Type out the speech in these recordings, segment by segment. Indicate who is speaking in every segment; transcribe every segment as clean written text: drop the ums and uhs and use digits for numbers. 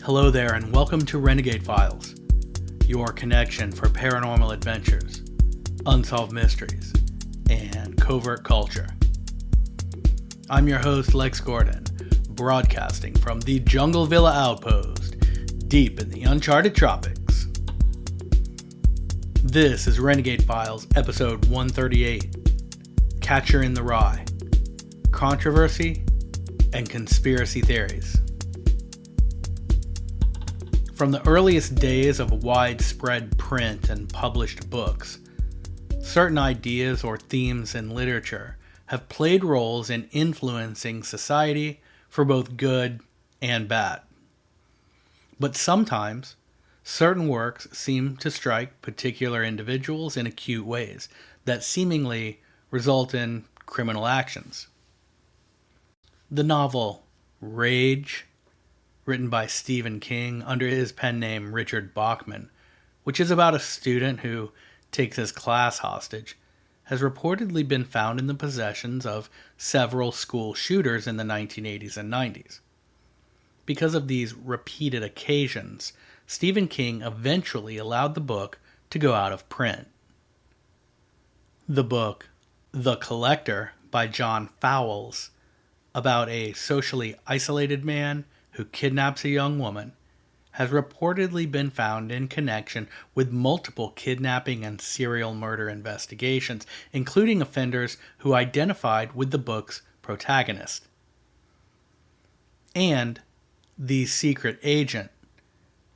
Speaker 1: Hello there and welcome to Renegade Files, your connection for paranormal adventures, unsolved mysteries, and covert culture. I'm your host Lex Gordon, broadcasting from the Jungle Villa Outpost, deep in the uncharted tropics. This is Renegade Files episode 138, Catcher in the Rye, Controversy and Conspiracy Theories. From the earliest days of widespread print and published books, certain ideas or themes in literature have played roles in influencing society for both good and bad. But sometimes, certain works seem to strike particular individuals in acute ways that seemingly result in criminal actions. The novel Rage, written by Stephen King under his pen name Richard Bachman, which is about a student who takes his class hostage, has reportedly been found in the possessions of several school shooters in the 1980s and 90s. Because of these repeated occasions, Stephen King eventually allowed the book to go out of print. The book The Collector by John Fowles, about a socially isolated man who kidnaps a young woman, has reportedly been found in connection with multiple kidnapping and serial murder investigations, including offenders who identified with the book's protagonist. And The Secret Agent,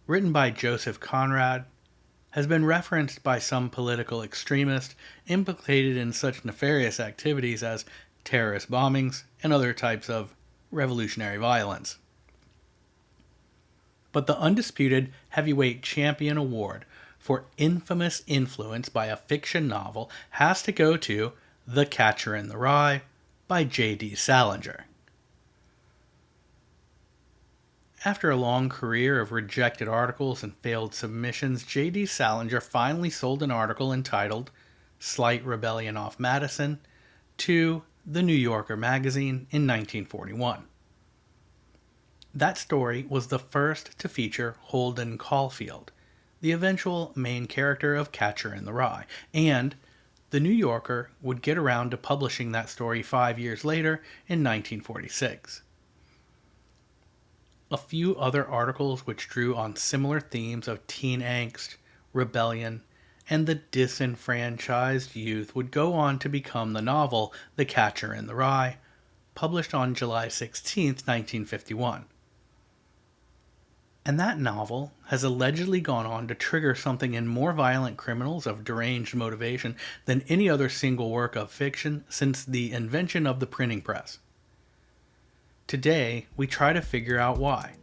Speaker 1: written by Joseph Conrad, has been referenced by some political extremists implicated in such nefarious activities as terrorist bombings and other types of revolutionary violence. But the undisputed heavyweight champion award for infamous influence by a fiction novel has to go to The Catcher in the Rye by J.D. Salinger. After a long career of rejected articles and failed submissions, J.D. Salinger finally sold an article entitled Slight Rebellion Off Madison to The New Yorker magazine in 1941. That story was the first to feature Holden Caulfield, the eventual main character of Catcher in the Rye, and The New Yorker would get around to publishing that story 5 years later in 1946. A few other articles which drew on similar themes of teen angst, rebellion, and the disenfranchised youth would go on to become the novel The Catcher in the Rye, published on July 16, 1951. And that novel has allegedly gone on to trigger something in more violent criminals of deranged motivation than any other single work of fiction since the invention of the printing press. Today, we try to figure out why.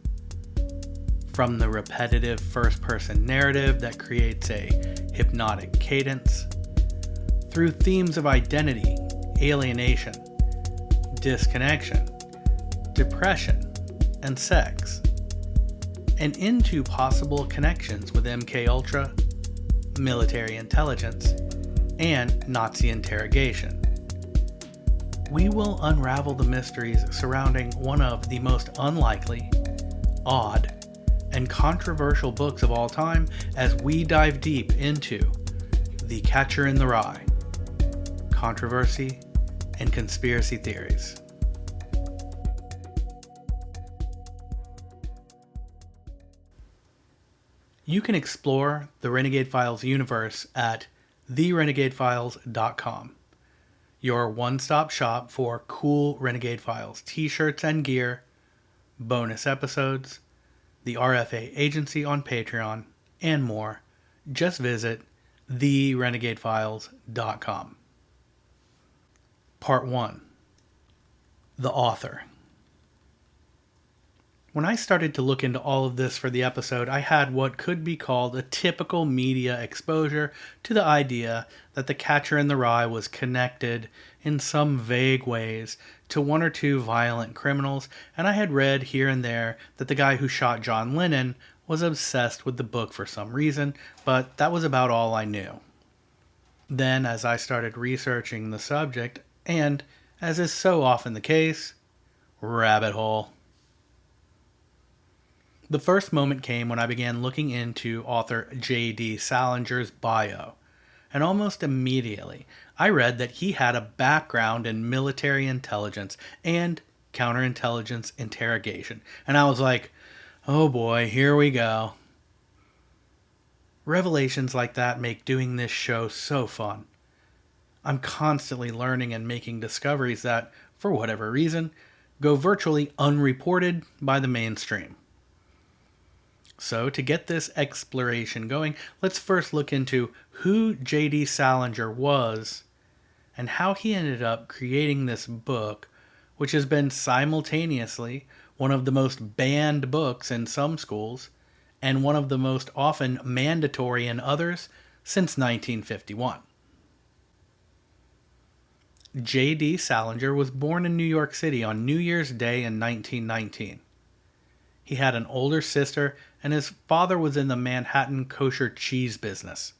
Speaker 1: From the repetitive first-person narrative that creates a hypnotic cadence, through themes of identity, alienation, disconnection, depression, and sex, and into possible connections with MKUltra, military intelligence, and Nazi interrogation. We will unravel the mysteries surrounding one of the most unlikely, odd, and controversial books of all time as we dive deep into The Catcher in the Rye, Controversy and Conspiracy Theories. You can explore the Renegade Files universe at therenegadefiles.com, your one-stop shop for cool Renegade Files t-shirts and gear, bonus episodes, the RFA agency on Patreon, and more. Just visit therenegadefiles.com. Part 1. The Author. When I started to look into all of this for the episode, I had what could be called a typical media exposure to the idea that The Catcher in the Rye was connected in some vague ways to one or two violent criminals, and I had read here and there that the guy who shot John Lennon was obsessed with the book for some reason, but that was about all I knew. Then, as I started researching the subject, and, as is so often the case, rabbit hole. The first moment came when I began looking into author J.D. Salinger's bio, and almost immediately I read that he had a background in military intelligence and counterintelligence interrogation, and I was like, oh boy, here we go. Revelations like that make doing this show so fun. I'm constantly learning and making discoveries that, for whatever reason, go virtually unreported by the mainstream. So, to get this exploration going, let's first look into who J.D. Salinger was and how he ended up creating this book, which has been simultaneously one of the most banned books in some schools and one of the most often mandatory in others since 1951. J.D. Salinger was born in New York City on New Year's Day in 1919. He had an older sister, and his father was in the Manhattan kosher cheese business.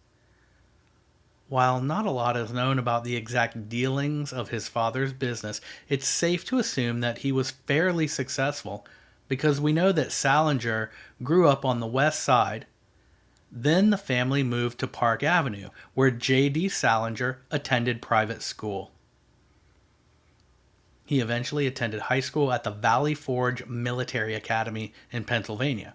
Speaker 1: While not a lot is known about the exact dealings of his father's business, it's safe to assume that he was fairly successful because we know that Salinger grew up on the West Side. Then the family moved to Park Avenue, where J.D. Salinger attended private school. He eventually attended high school at the Valley Forge Military Academy in Pennsylvania.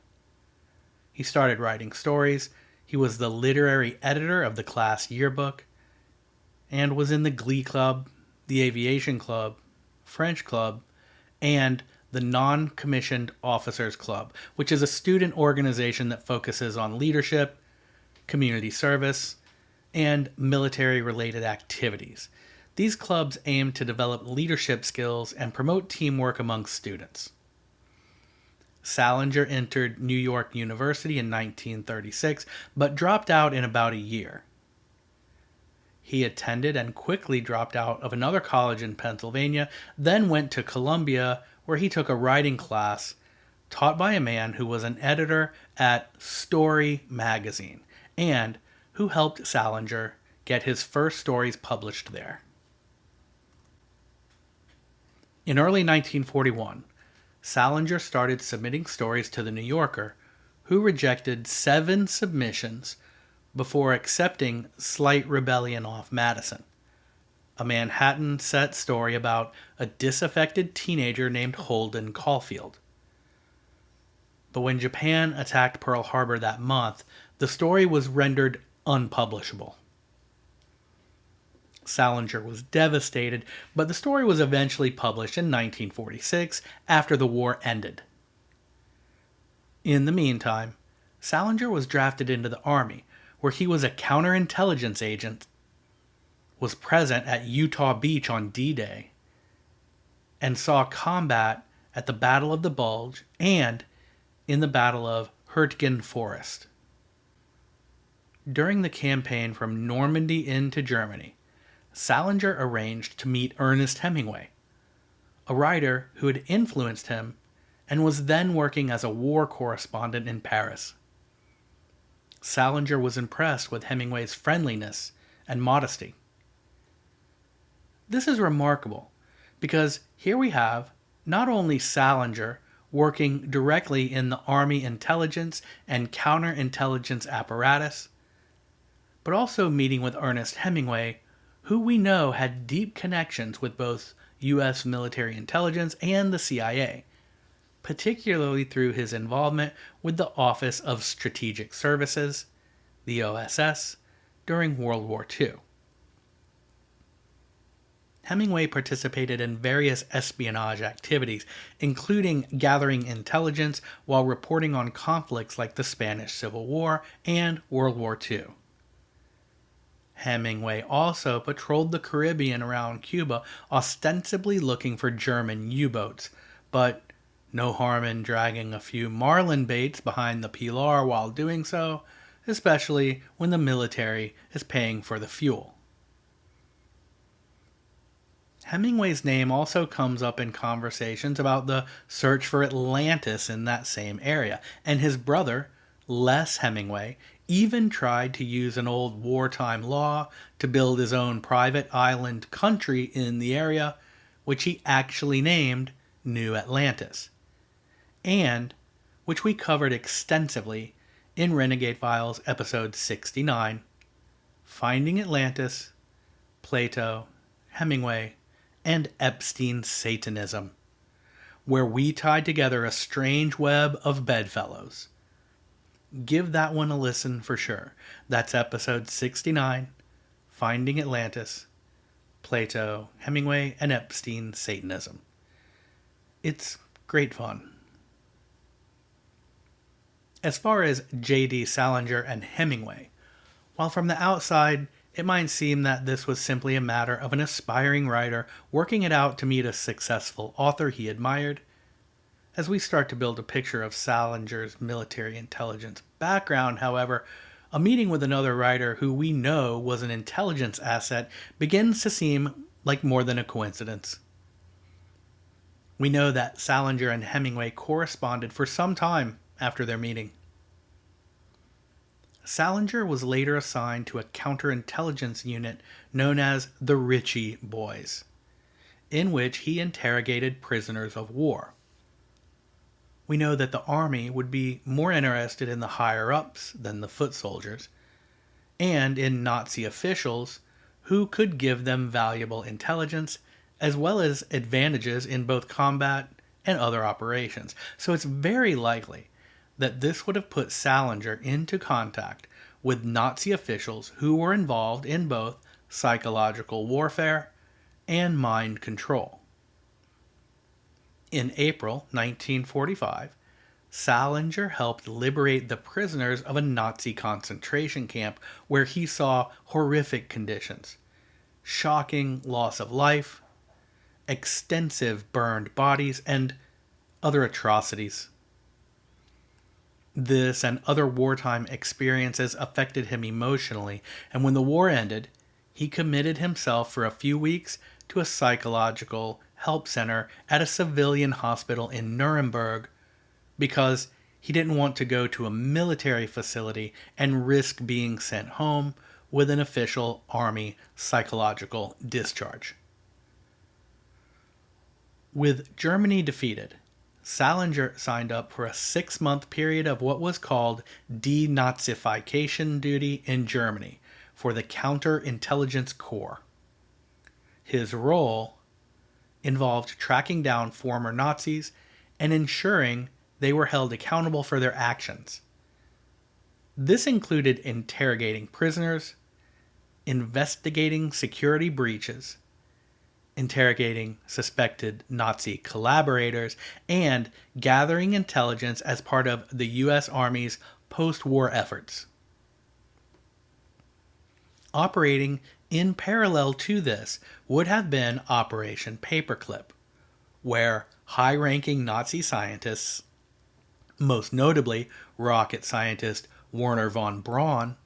Speaker 1: He started writing stories. He was the literary editor of the class yearbook and was in the Glee Club, the Aviation Club, French Club, and the Non-Commissioned Officers Club, which is a student organization that focuses on leadership, community service, and military-related activities. These clubs aim to develop leadership skills and promote teamwork among students. Salinger entered New York University in 1936, but dropped out in about a year. He attended and quickly dropped out of another college in Pennsylvania, then went to Columbia, where he took a writing class taught by a man who was an editor at Story magazine, and who helped Salinger get his first stories published there. In early 1941, Salinger started submitting stories to The New Yorker, who rejected 7 submissions before accepting Slight Rebellion Off Madison, a Manhattan set story about a disaffected teenager named Holden Caulfield. But when Japan attacked Pearl Harbor that month, the story was rendered unpublishable. Salinger was devastated, but the story was eventually published in 1946 after the war ended. In the meantime, Salinger was drafted into the Army, where he was a counterintelligence agent, was present at Utah Beach on D-Day, and saw combat at the Battle of the Bulge and in the Battle of Hurtgen Forest. During the campaign from Normandy into Germany, Salinger arranged to meet Ernest Hemingway, a writer who had influenced him and was then working as a war correspondent in Paris. Salinger was impressed with Hemingway's friendliness and modesty. This is remarkable because here we have not only Salinger working directly in the Army intelligence and counterintelligence apparatus, but also meeting with Ernest Hemingway, who we know had deep connections with both U.S. military intelligence and the CIA, particularly through his involvement with the Office of Strategic Services, the OSS, during World War II. Hemingway participated in various espionage activities, including gathering intelligence while reporting on conflicts like the Spanish Civil War and World War II. Hemingway also patrolled the Caribbean around Cuba, ostensibly looking for German U-boats, but no harm in dragging a few marlin baits behind the Pilar while doing so, especially when the military is paying for the fuel. Hemingway's name also comes up in conversations about the search for Atlantis in that same area, and his brother, Les Hemingway, even tried to use an old wartime law to build his own private island country in the area, which he actually named New Atlantis. And which we covered extensively in Renegade Files episode 69, Finding Atlantis, Plato, Hemingway, and Epstein's Satanism, where we tied together a strange web of bedfellows. Give that one a listen for sure. That's episode 69, Finding Atlantis, Plato, Hemingway, and Epstein's Satanism. It's great fun. As far as J.D. Salinger and Hemingway, while from the outside it might seem that this was simply a matter of an aspiring writer working it out to meet a successful author he admired, as we start to build a picture of Salinger's military intelligence background, however, a meeting with another writer who we know was an intelligence asset begins to seem like more than a coincidence. We know that Salinger and Hemingway corresponded for some time after their meeting. Salinger was later assigned to a counterintelligence unit known as the Ritchie Boys, in which he interrogated prisoners of war. We know that the Army would be more interested in the higher-ups than the foot soldiers, and in Nazi officials who could give them valuable intelligence as well as advantages in both combat and other operations. So it's very likely that this would have put Salinger into contact with Nazi officials who were involved in both psychological warfare and mind control. In April 1945, Salinger helped liberate the prisoners of a Nazi concentration camp where he saw horrific conditions, shocking loss of life, extensive burned bodies, and other atrocities. This and other wartime experiences affected him emotionally, and when the war ended, he committed himself for a few weeks to a psychological help center at a civilian hospital in Nuremberg because he didn't want to go to a military facility and risk being sent home with an official Army psychological discharge. With Germany defeated, Salinger signed up for a 6-month period of what was called denazification duty in Germany for the Counterintelligence Corps. His role involved tracking down former Nazis and ensuring they were held accountable for their actions. This included interrogating prisoners, investigating security breaches, interrogating suspected Nazi collaborators, and gathering intelligence as part of the U.S. Army's post-war efforts. Operating in parallel to this would have been Operation Paperclip, where high-ranking Nazi scientists, most notably rocket scientist Wernher von Braun,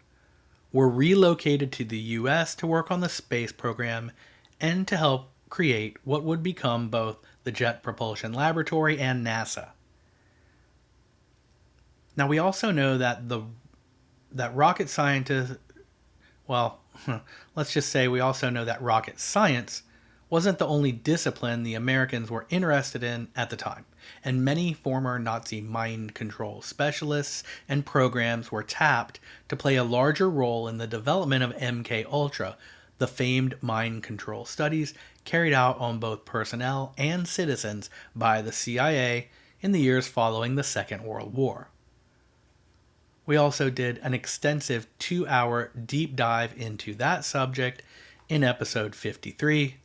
Speaker 1: were relocated to the U.S. to work on the space program and to help create what would become both the Jet Propulsion Laboratory and NASA. Now we also know that rocket scientists, let's just say we also know that rocket science wasn't the only discipline the Americans were interested in at the time, and many former Nazi mind control specialists and programs were tapped to play a larger role in the development of MK-Ultra, the famed mind control studies carried out on both personnel and citizens by the CIA in the years following the Second World War. We also did an extensive 2-hour deep dive into that subject in episode 53,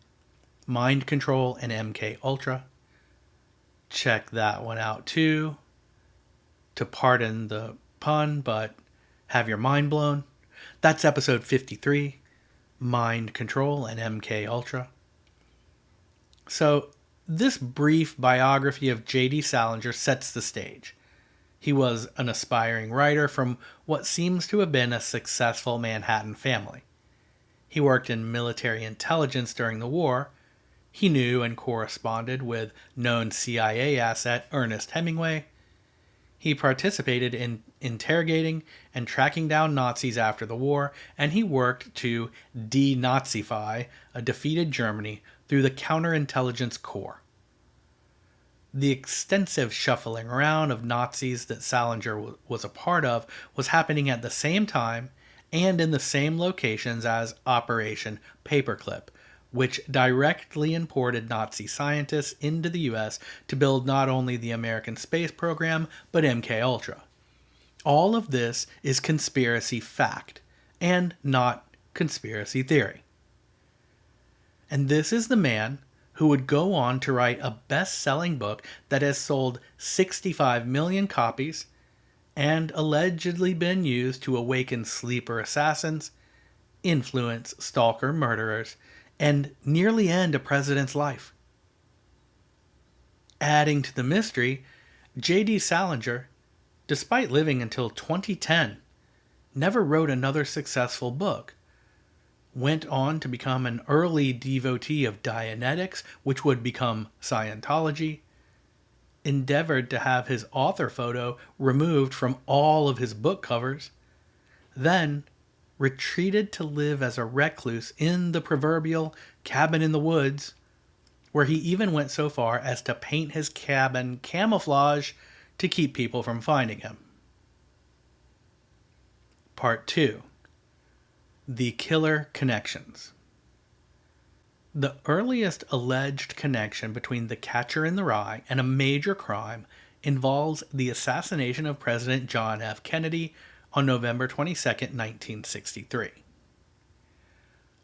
Speaker 1: Mind Control and MK-Ultra. Check that one out too. To pardon the pun, but have your mind blown. That's episode 53, Mind Control and MK-Ultra. So, this brief biography of J.D. Salinger sets the stage. He was an aspiring writer from what seems to have been a successful Manhattan family. He worked in military intelligence during the war. He knew and corresponded with known CIA asset Ernest Hemingway. He participated in interrogating and tracking down Nazis after the war, and he worked to denazify a defeated Germany through the Counterintelligence Corps. The extensive shuffling around of Nazis that Salinger was a part of was happening at the same time and in the same locations as Operation Paperclip, which directly imported Nazi scientists into the US to build not only the American space program, but MK Ultra. All of this is conspiracy fact, and not conspiracy theory. And this is the man who would go on to write a best-selling book that has sold 65 million copies and allegedly been used to awaken sleeper assassins, influence stalker murderers, and nearly end a president's life. Adding to the mystery, J.D. Salinger, despite living until 2010, never wrote another successful book. Went on to become an early devotee of Dianetics, which would become Scientology, endeavored to have his author photo removed from all of his book covers, then retreated to live as a recluse in the proverbial cabin in the woods, where he even went so far as to paint his cabin camouflage to keep people from finding him. Part 2. The Killer Connections. The earliest alleged connection between the Catcher in the Rye and a major crime involves the assassination of President John F. Kennedy on November 22, 1963.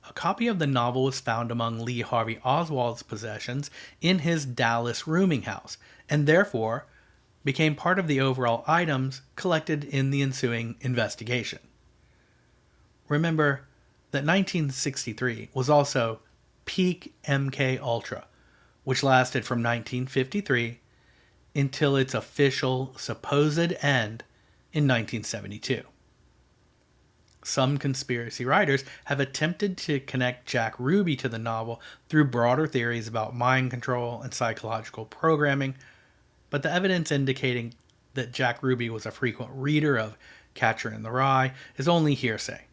Speaker 1: A copy of the novel was found among Lee Harvey Oswald's possessions in his Dallas rooming house, and therefore became part of the overall items collected in the ensuing investigation. Remember that 1963 was also peak MK Ultra, which lasted from 1953 until its official supposed end in 1972. Some conspiracy writers have attempted to connect Jack Ruby to the novel through broader theories about mind control and psychological programming, but the evidence indicating that Jack Ruby was a frequent reader of Catcher in the Rye is only hearsay,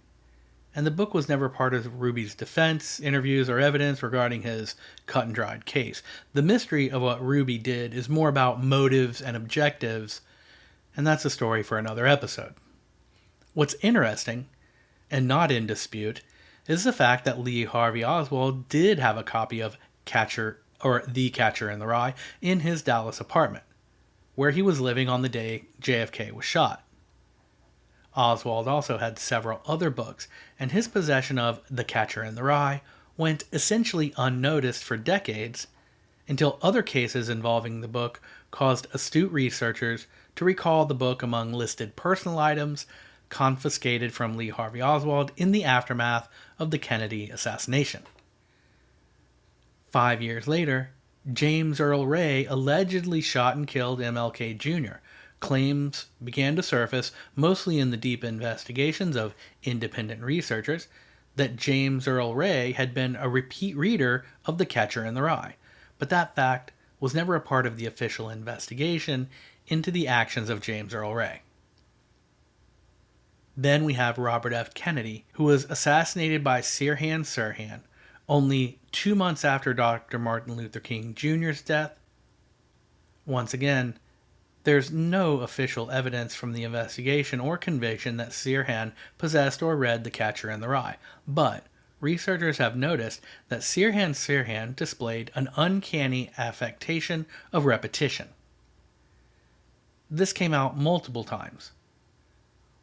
Speaker 1: and the book was never part of Ruby's defense, interviews, or evidence regarding his cut-and-dried case. The mystery of what Ruby did is more about motives and objectives, and that's a story for another episode. What's interesting, and not in dispute, is the fact that Lee Harvey Oswald did have a copy of The Catcher in the Rye in his Dallas apartment, where he was living on the day JFK was shot. Oswald also had several other books, and his possession of The Catcher in the Rye went essentially unnoticed for decades until other cases involving the book caused astute researchers to recall the book among listed personal items confiscated from Lee Harvey Oswald in the aftermath of the Kennedy assassination. 5 years later, James Earl Ray allegedly shot and killed MLK Jr. Claims began to surface, mostly in the deep investigations of independent researchers, that James Earl Ray had been a repeat reader of The Catcher in the Rye, but that fact was never a part of the official investigation into the actions of James Earl Ray. Then we have Robert F. Kennedy, who was assassinated by Sirhan only 2 months after Dr. Martin Luther King Jr.'s death. Once again, there's no official evidence from the investigation or conviction that Sirhan possessed or read The Catcher in the Rye, but researchers have noticed that Sirhan displayed an uncanny affectation of repetition. This came out multiple times.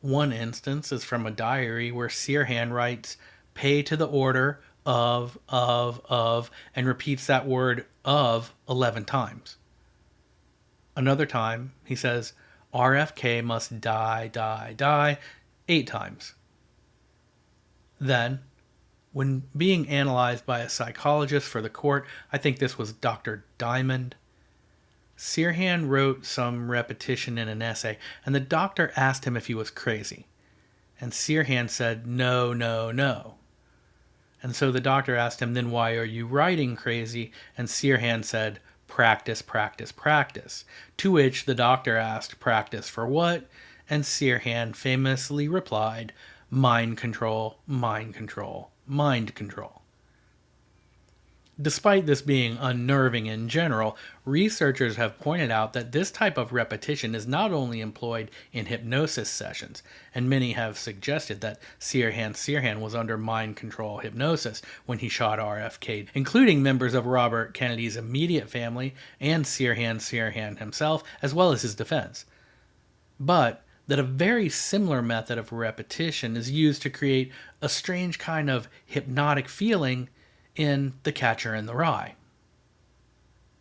Speaker 1: One instance is from a diary where Sirhan writes, "pay to the order of," and repeats that word "of" 11 times. Another time, he says, "RFK must die 8 times. Then, when being analyzed by a psychologist for the court, I think this was Dr. Diamond, Sirhan wrote some repetition in an essay, and the doctor asked him if he was crazy. And Sirhan said, "No, no, no." And so the doctor asked him, "Then why are you writing crazy?" And Sirhan said, "Practice, practice, practice." To which the doctor asked, "Practice for what?" And Sirhan famously replied, "Mind control, mind control, mind control." Despite this being unnerving in general, researchers have pointed out that this type of repetition is not only employed in hypnosis sessions, and many have suggested that Sirhan was under mind control hypnosis when he shot RFK, including members of Robert Kennedy's immediate family and Sirhan himself, as well as his defense. But that a very similar method of repetition is used to create a strange kind of hypnotic feeling in The Catcher in the Rye.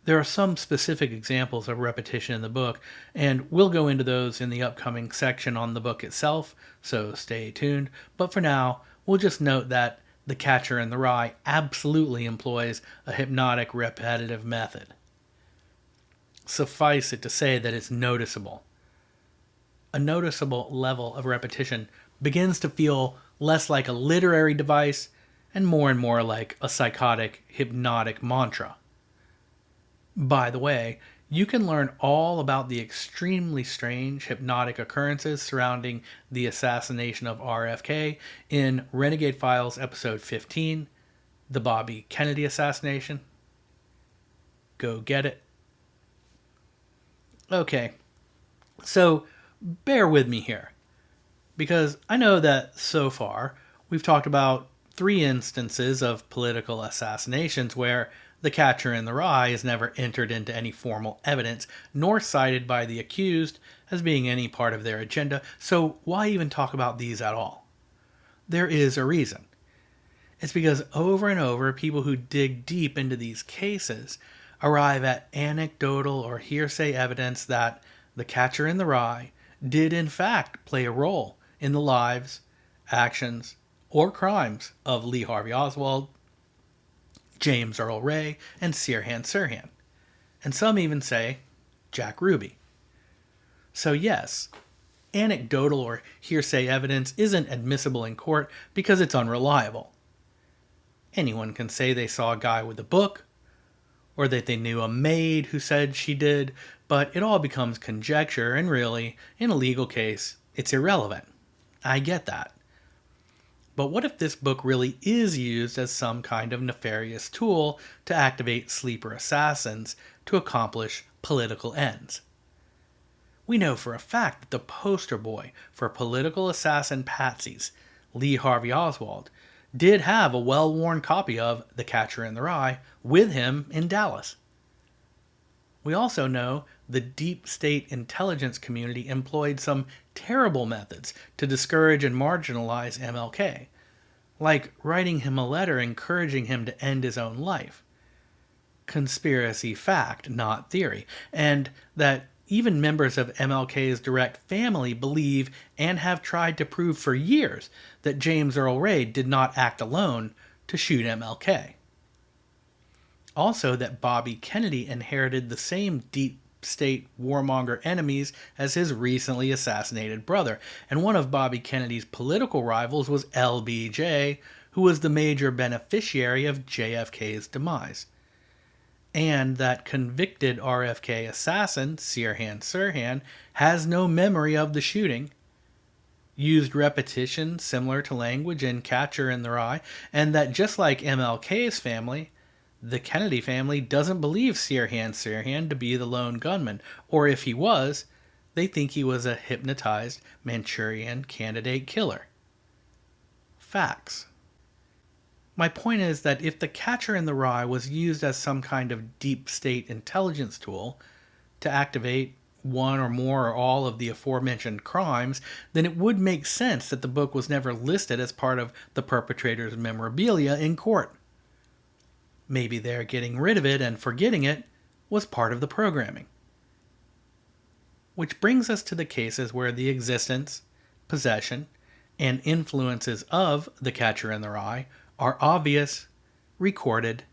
Speaker 1: There are some specific examples of repetition in the book, and we'll go into those in the upcoming section on the book itself, so stay tuned. But for now, we'll just note that The Catcher in the Rye absolutely employs a hypnotic repetitive method. Suffice it to say that it's noticeable. A noticeable level of repetition begins to feel less like a literary device and more like a psychotic, hypnotic mantra. By the way, you can learn all about the extremely strange hypnotic occurrences surrounding the assassination of RFK in Renegade Files episode 15, The Bobby Kennedy Assassination. Go get it. Okay, so bear with me here, because I know that so far we've talked about 3 instances of political assassinations where the catcher in the rye is never entered into any formal evidence, nor cited by the accused as being any part of their agenda, so why even talk about these at all? There is a reason. It's because over and over, people who dig deep into these cases arrive at anecdotal or hearsay evidence that the catcher in the rye did in fact play a role in the lives, actions, or crimes of Lee Harvey Oswald, James Earl Ray, and Sirhan. And some even say Jack Ruby. So yes, anecdotal or hearsay evidence isn't admissible in court because it's unreliable. Anyone can say they saw a guy with a book, or that they knew a maid who said she did, but it all becomes conjecture, and really, in a legal case, it's irrelevant. I get that. But what if this book really is used as some kind of nefarious tool to activate sleeper assassins to accomplish political ends? We know for a fact that the poster boy for political assassin patsies, Lee Harvey Oswald, did have a well-worn copy of The Catcher in the Rye with him in Dallas. We also know the deep state intelligence community employed some terrible methods to discourage and marginalize MLK, like writing him a letter encouraging him to end his own life. Conspiracy fact, not theory, and that even members of MLK's direct family believe and have tried to prove for years that James Earl Ray did not act alone to shoot MLK. Also, that Bobby Kennedy inherited the same deep state warmonger enemies as his recently assassinated brother, and one of Bobby Kennedy's political rivals was LBJ, who was the major beneficiary of JFK's demise. And that convicted RFK assassin, Sirhan, has no memory of the shooting, used repetition similar to language in Catcher in the Rye, and that just like MLK's family, the Kennedy family doesn't believe Sirhan to be the lone gunman, or if he was, they think he was a hypnotized Manchurian candidate killer. Facts. My point is that if the Catcher in the Rye was used as some kind of deep state intelligence tool to activate one or more or all of the aforementioned crimes, then it would make sense that the book was never listed as part of the perpetrator's memorabilia in court. Maybe their getting rid of it and forgetting it was part of the programming. Which brings us to the cases where the existence, possession, and influences of the Catcher in the Rye are obvious, recorded,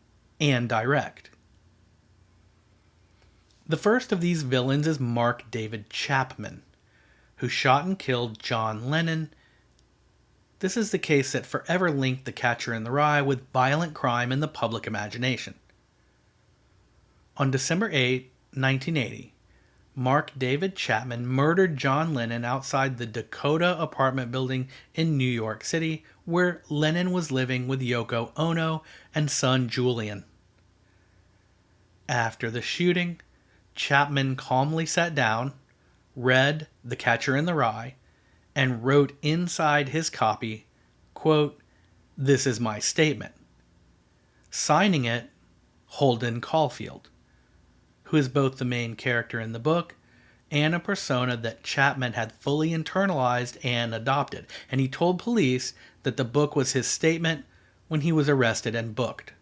Speaker 1: and direct. The first of these villains is Mark David Chapman, who shot and killed John Lennon. This is the case that forever linked The Catcher in the Rye with violent crime in the public imagination. On December 8, 1980, Mark David Chapman murdered John Lennon outside the Dakota apartment building in New York City, where Lennon was living with Yoko Ono and son Julian. After the shooting, Chapman calmly sat down, read The Catcher in the Rye, and wrote inside his copy, quote, "This is my statement," signing it Holden Caulfield, who is both the main character in the book and a persona that Chapman had fully internalized and adopted, and he told police that the book was his statement when he was arrested and booked.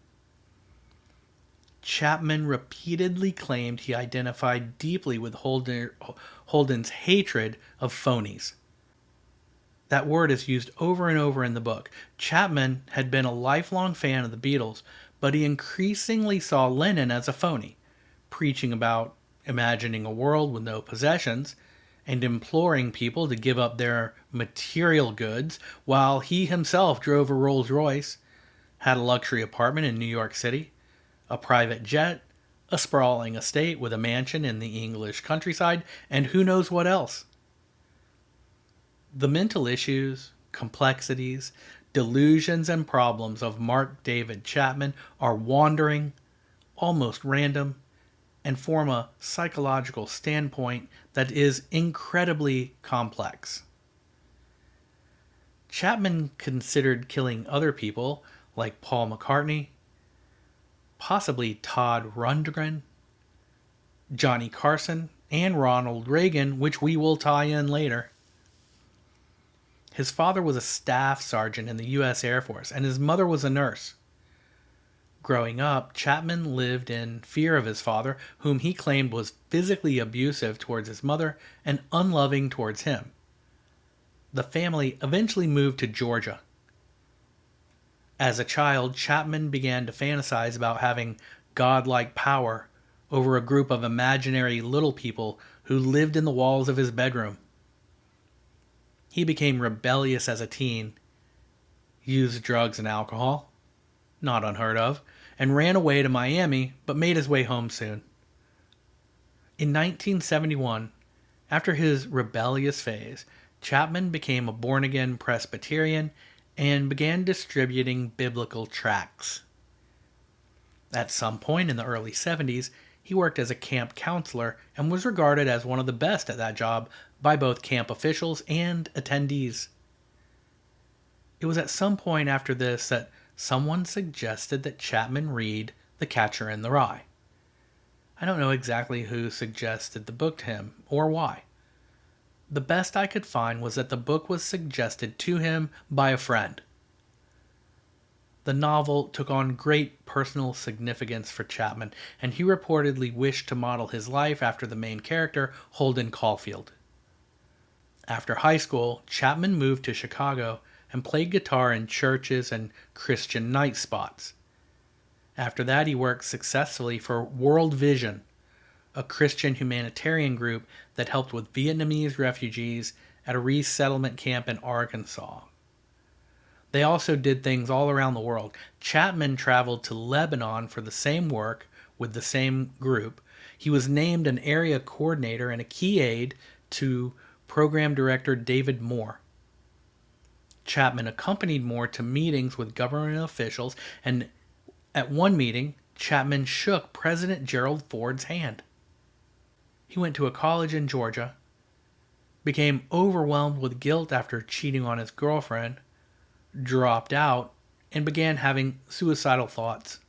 Speaker 1: Chapman repeatedly claimed he identified deeply with Holden's hatred of phonies. That word is used over and over in the book. Chapman had been a lifelong fan of the Beatles, but he increasingly saw Lennon as a phony, preaching about imagining a world with no possessions and imploring people to give up their material goods while he himself drove a Rolls-Royce, had a luxury apartment in New York City, a private jet, a sprawling estate with a mansion in the English countryside, and who knows what else. The mental issues, complexities, delusions, and problems of Mark David Chapman are wandering, almost random, and form a psychological standpoint that is incredibly complex. Chapman considered killing other people like Paul McCartney, possibly Todd Rundgren, Johnny Carson, and Ronald Reagan, which we will tie in later. His father was a staff sergeant in the U.S. Air Force, and his mother was a nurse. Growing up, Chapman lived in fear of his father, whom he claimed was physically abusive towards his mother and unloving towards him. The family eventually moved to Georgia. As a child, Chapman began to fantasize about having godlike power over a group of imaginary little people who lived in the walls of his bedroom. He became rebellious as a teen, used drugs and alcohol, not unheard of, and ran away to Miami, but made his way home soon. In 1971, after his rebellious phase, Chapman became a born-again Presbyterian and began distributing biblical tracts. At some point in the early 70s, he worked as a camp counselor and was regarded as one of the best at that job by both camp officials and attendees. It was at some point after this that someone suggested that Chapman read The Catcher in the Rye. I don't know exactly who suggested the book to him or why. The best I could find was that the book was suggested to him by a friend. The novel took on great personal significance for Chapman, and he reportedly wished to model his life after the main character, Holden Caulfield. After high school, Chapman moved to Chicago and played guitar in churches and Christian night spots. After that, he worked successfully for World Vision, a Christian humanitarian group that helped with Vietnamese refugees at a resettlement camp in Arkansas. They also did things all around the world. Chapman traveled to Lebanon for the same work with the same group. He was named an area coordinator and a key aide to program director David Moore. Chapman accompanied Moore to meetings with government officials, and at one meeting, Chapman shook President Gerald Ford's hand. He went to a college in Georgia, became overwhelmed with guilt after cheating on his girlfriend, dropped out, and began having suicidal thoughts.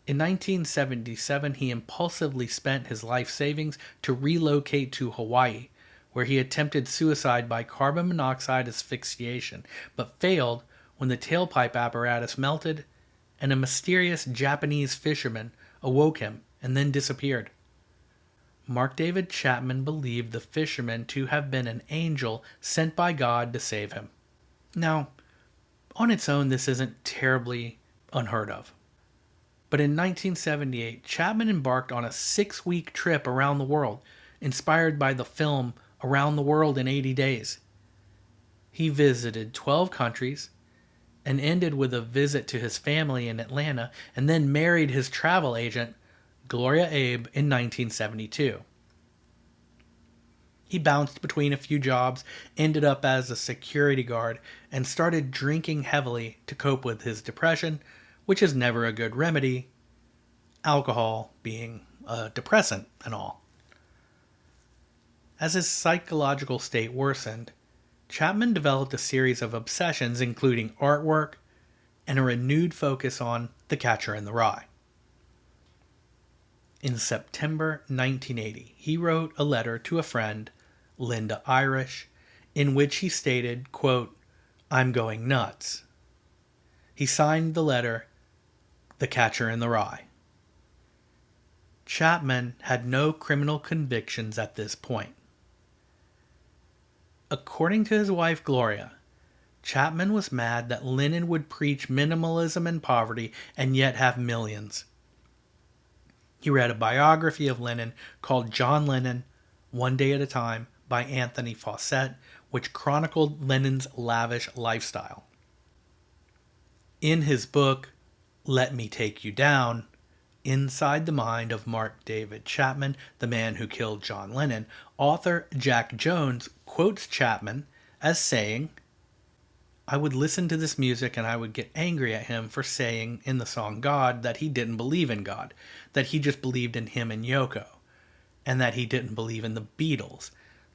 Speaker 1: In 1977, he impulsively spent his life savings to relocate to Hawaii, where he attempted suicide by carbon monoxide asphyxiation, but failed when the tailpipe apparatus melted and a mysterious Japanese fisherman awoke him and then disappeared. Mark David Chapman believed the fisherman to have been an angel sent by God to save him. Now, on its own, this isn't terribly unheard of. But in 1978, Chapman embarked on a 6-week trip around the world, inspired by the film Around the World in 80 Days. He visited 12 countries and ended with a visit to his family in Atlanta, and then married his travel agent, Gloria Abe, in 1972. He bounced between a few jobs, ended up as a security guard, and started drinking heavily to cope with his depression, which is never a good remedy, alcohol being a depressant and all. As his psychological state worsened, Chapman developed a series of obsessions including artwork and a renewed focus on The Catcher in the Rye. In September 1980, he wrote a letter to a friend, Linda Irish, in which he stated, quote, "I'm going nuts." He signed the letter, The Catcher in the Rye. Chapman had no criminal convictions at this point. According to his wife Gloria, Chapman was mad that Lennon would preach minimalism and poverty and yet have millions. He read a biography of Lennon called John Lennon, One Day at a Time by Anthony Fawcett, which chronicled Lennon's lavish lifestyle. In his book, Let Me Take You Down, Inside the Mind of Mark David Chapman, the Man Who Killed John Lennon, author Jack Jones quotes Chapman as saying, "I would listen to this music and I would get angry at him for saying in the song God that he didn't believe in God, that he just believed in him and Yoko, and that he didn't believe in the Beatles.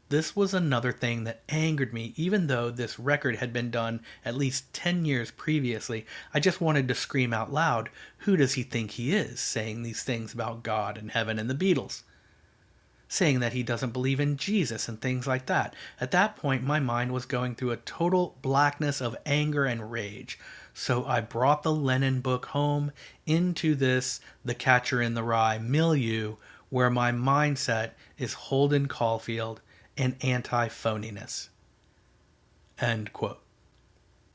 Speaker 1: This was another thing that angered me, even though this record had been done at least 10 years previously. I just wanted to scream out loud, who does he think he is, saying these things about God and heaven and the Beatles? Saying that he doesn't believe in Jesus and things like that. At that point, my mind was going through a total blackness of anger and rage. So I brought the Lennon book home into this The Catcher in the Rye milieu where my mindset is Holden Caulfield and anti-phoniness." End quote.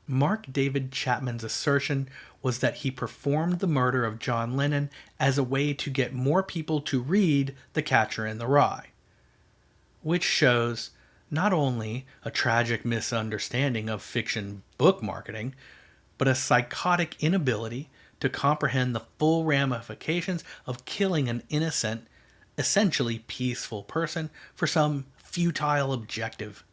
Speaker 1: Mark David Chapman's assertion was that he performed the murder of John Lennon as a way to get more people to read The Catcher in the Rye, which shows not only a tragic misunderstanding of fiction book marketing, but a psychotic inability to comprehend the full ramifications of killing an innocent, essentially peaceful person for some futile objective.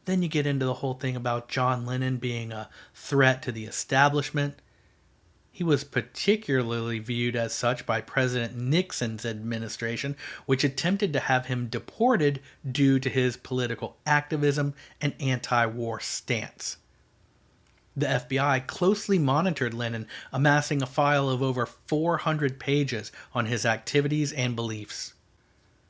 Speaker 1: Then you get into the whole thing about John Lennon being a threat to the establishment. He was particularly viewed as such by President Nixon's administration, which attempted to have him deported due to his political activism and anti-war stance. The FBI closely monitored Lennon, amassing a file of over 400 pages on his activities and beliefs.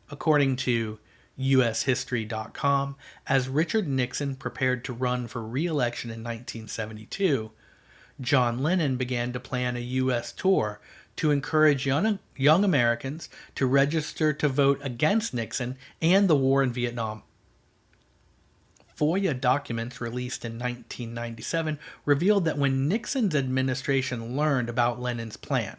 Speaker 1: According to USHistory.com, as Richard Nixon prepared to run for re-election in 1972, John Lennon began to plan a U.S. tour to encourage young Americans to register to vote against Nixon and the war in Vietnam. FOIA documents released in 1997 revealed that when Nixon's administration learned about Lennon's plan,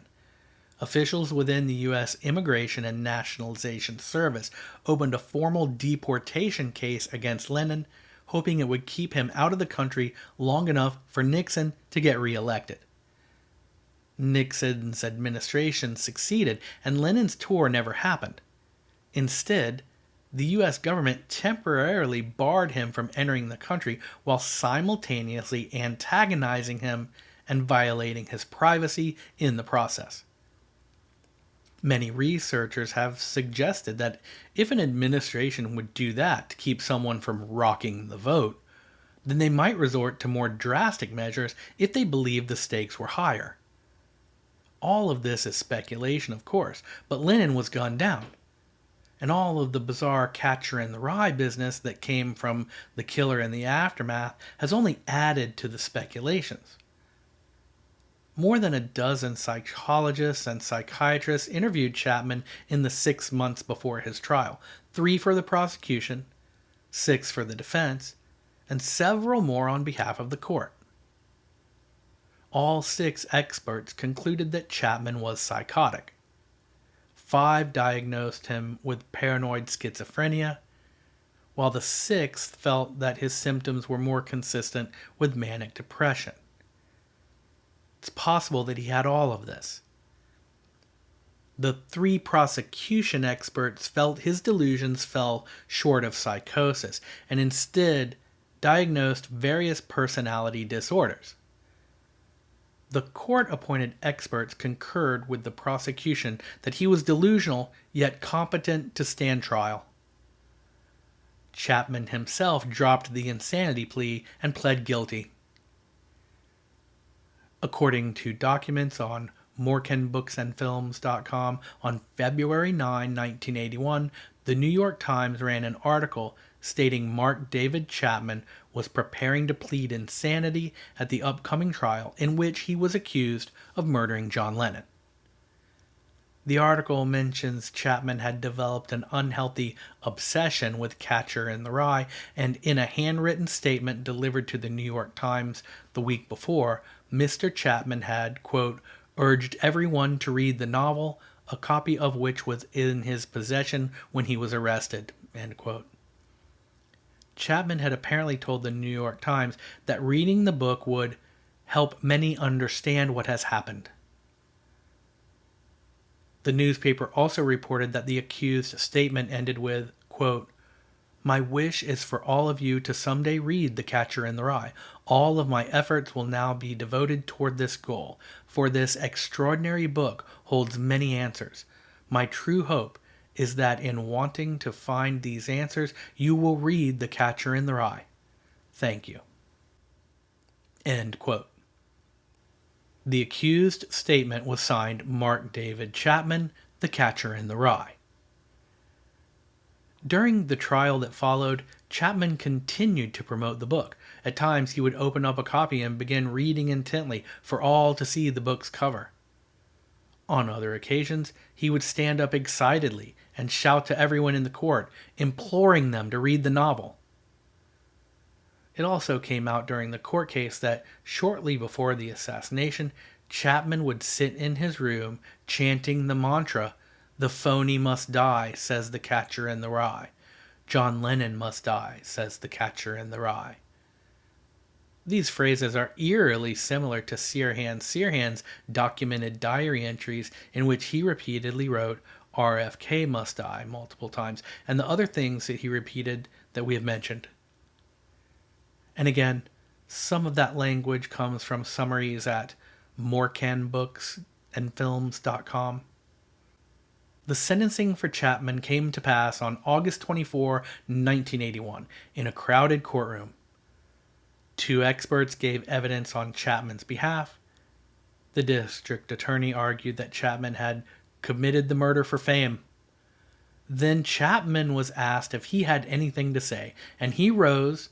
Speaker 1: officials within the U.S. Immigration and Nationalization Service opened a formal deportation case against Lennon, hoping it would keep him out of the country long enough for Nixon to get reelected. Nixon's administration succeeded, and Lennon's tour never happened. Instead, the U.S. government temporarily barred him from entering the country while simultaneously antagonizing him and violating his privacy in the process. Many researchers have suggested that if an administration would do that to keep someone from rocking the vote, then they might resort to more drastic measures if they believed the stakes were higher. All of this is speculation, of course, but Lennon was gunned down. And all of the bizarre Catcher in the Rye business that came from the killer in the aftermath has only added to the speculations. More than a dozen psychologists and psychiatrists interviewed Chapman in the 6 months before his trial, 3 for the prosecution, 6 for the defense, and several more on behalf of the court. All 6 experts concluded that Chapman was psychotic. 5 diagnosed him with paranoid schizophrenia, while the 6th felt that his symptoms were more consistent with manic depression. It's possible that he had all of this. The 3 prosecution experts felt his delusions fell short of psychosis and instead diagnosed various personality disorders. The court-appointed experts concurred with the prosecution that he was delusional yet competent to stand trial. Chapman himself dropped the insanity plea and pled guilty. According to documents on morkenbooksandfilms.com, on February 9, 1981, the New York Times ran an article stating Mark David Chapman was preparing to plead insanity at the upcoming trial in which he was accused of murdering John Lennon. The article mentions Chapman had developed an unhealthy obsession with Catcher in the Rye, and in a handwritten statement delivered to the New York Times the week before, Mr. Chapman had, quote, urged everyone to read the novel, a copy of which was in his possession when he was arrested, end quote. Chapman had apparently told the New York Times that reading the book would help many understand what has happened. The newspaper also reported that the accused's statement ended with, quote, my wish is for all of you to someday read The Catcher in the Rye. All of my efforts will now be devoted toward this goal, for this extraordinary book holds many answers. My true hope is that in wanting to find these answers, you will read The Catcher in the Rye. Thank you. End quote. The accused statement was signed Mark David Chapman, The Catcher in the Rye. During the trial that followed, Chapman continued to promote the book. At times, he would open up a copy and begin reading intently for all to see the book's cover. On other occasions, he would stand up excitedly and shout to everyone in the court, imploring them to read the novel. It also came out during the court case that shortly before the assassination, Chapman would sit in his room chanting the mantra, the phony must die, says the Catcher in the Rye. John Lennon must die, says the Catcher in the Rye. These phrases are eerily similar to Sirhan's documented diary entries in which he repeatedly wrote RFK must die multiple times, and the other things that he repeated that we have mentioned. And again, some of that language comes from summaries at morkenbooksandfilms.com. The sentencing for Chapman came to pass on August 24, 1981, in a crowded courtroom. Two experts gave evidence on Chapman's behalf. The district attorney argued that Chapman had committed the murder for fame. Then Chapman was asked if he had anything to say, and he rose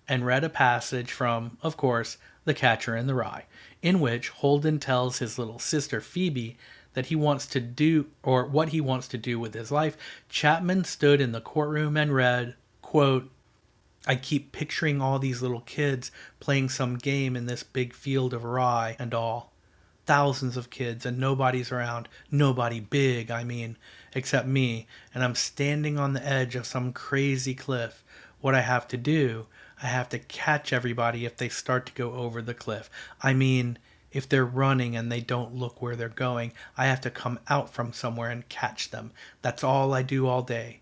Speaker 1: and read a passage from, of course, The Catcher in the Rye, in which Holden tells his little sister Phoebe that he wants to do, or what he wants to do with his life. Chapman stood in the courtroom and read, quote, I keep picturing all these little kids playing some game in this big field of rye and all. Thousands of kids and nobody's around. Nobody big, I mean, except me. And I'm standing on the edge of some crazy cliff. What I have to do, I have to catch everybody if they start to go over the cliff. I mean, if they're running and they don't look where they're going, I have to come out from somewhere and catch them. That's all I do all day.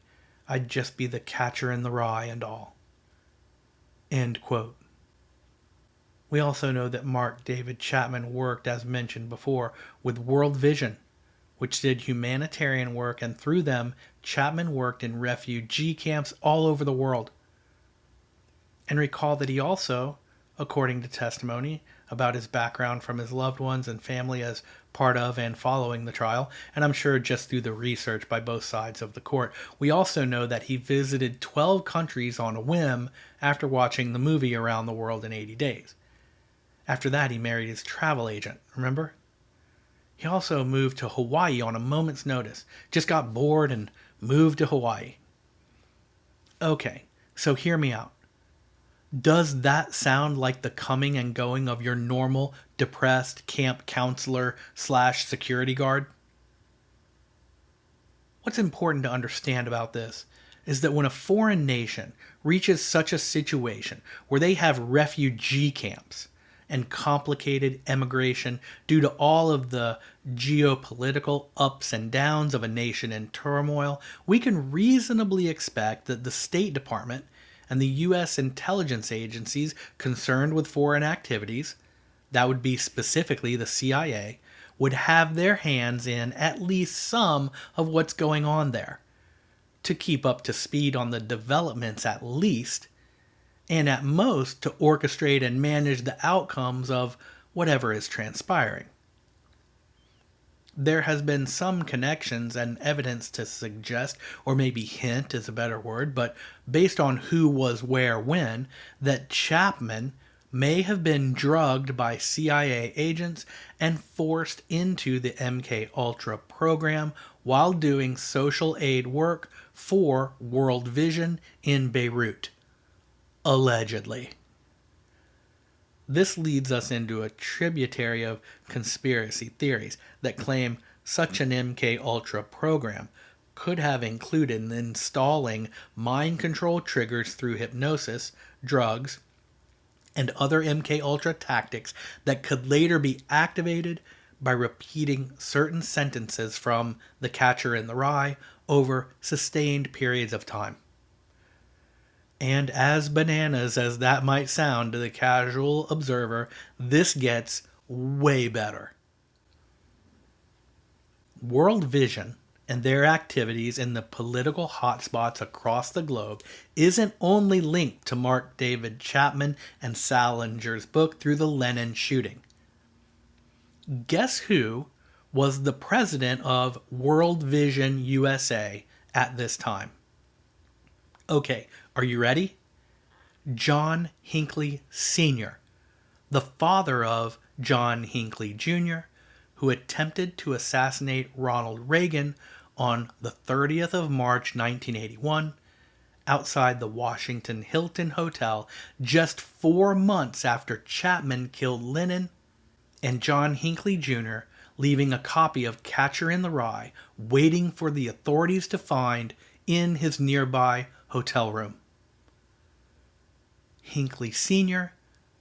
Speaker 1: I'd just be the catcher in the rye and all. End quote. We also know that Mark David Chapman worked, as mentioned before, with World Vision, which did humanitarian work, and through them, Chapman worked in refugee camps all over the world. And recall that he also, according to testimony about his background from his loved ones and family as part of and following the trial, and I'm sure just through the research by both sides of the court, we also know that he visited 12 countries on a whim after watching the movie Around the World in 80 Days. After that, he married his travel agent, remember? He also moved to Hawaii on a moment's notice, just got bored and moved to Hawaii. Okay, so hear me out. Does that sound like the coming and going of your normal, depressed camp counselor / security guard? What's important to understand about this is that when a foreign nation reaches such a situation where they have refugee camps and complicated emigration due to all of the geopolitical ups and downs of a nation in turmoil, we can reasonably expect that the State Department and the U.S. intelligence agencies concerned with foreign activities, that would be specifically the CIA, would have their hands in at least some of what's going on there, to keep up to speed on the developments at least, and at most to orchestrate and manage the outcomes of whatever is transpiring. There has been some connections and evidence to suggest, or maybe hint is a better word, but based on who was where when, that Chapman may have been drugged by CIA agents and forced into the MK Ultra program while doing social aid work for World Vision in Beirut. Allegedly. This leads us into a tributary of conspiracy theories that claim such an MK Ultra program could have included installing mind control triggers through hypnosis, drugs, and other MK Ultra tactics that could later be activated by repeating certain sentences from The Catcher in the Rye over sustained periods of time. And as bananas as that might sound to the casual observer, this gets way better. World Vision and their activities in the political hotspots across the globe isn't only linked to Mark David Chapman and Salinger's book through the Lennon shooting. Guess who was the president of World Vision USA at this time? Okay, are you ready? John Hinckley Sr., the father of John Hinckley Jr., who attempted to assassinate Ronald Reagan on the 30th of March 1981 outside the Washington Hilton Hotel just 4 months after Chapman killed Lennon, and John Hinckley Jr. leaving a copy of Catcher in the Rye waiting for the authorities to find in his nearby hotel room. Hinckley Sr.,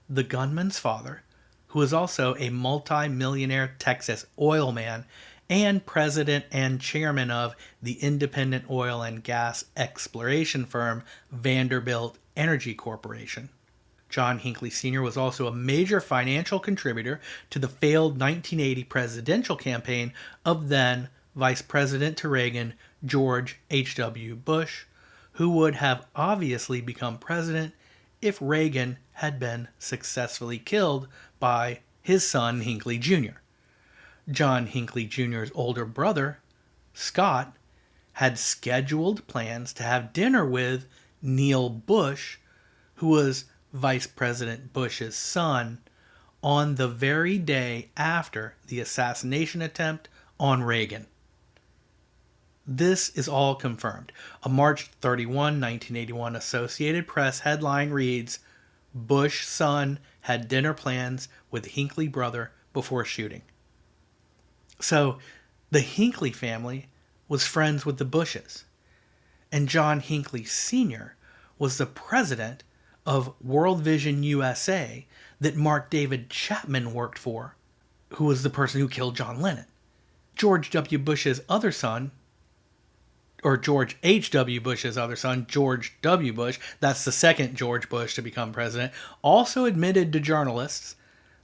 Speaker 1: the gunman's father, who was also a multi-millionaire Texas oil man and president and chairman of the independent oil and gas exploration firm Vanderbilt Energy Corporation. John Hinckley Sr. was also a major financial contributor to the failed 1980 presidential campaign of then Vice President to Reagan, George H.W. Bush, who would have obviously become president if Reagan had been successfully killed by his son Hinckley Jr. John Hinckley Jr.'s older brother, Scott, had scheduled plans to have dinner with Neil Bush, who was Vice President Bush's son, on the very day after the assassination attempt on Reagan. This is all confirmed. A March 31, 1981 Associated Press headline reads, "Bush son had dinner plans with Hinckley brother before shooting." So, the Hinckley family was friends with the Bushes, and John Hinckley Sr. was the president of World Vision USA that Mark David Chapman worked for, who was the person who killed John Lennon. George W. Bush's other son, or George H.W. Bush's other son, George W. Bush, that's the second George Bush to become president, also admitted to journalists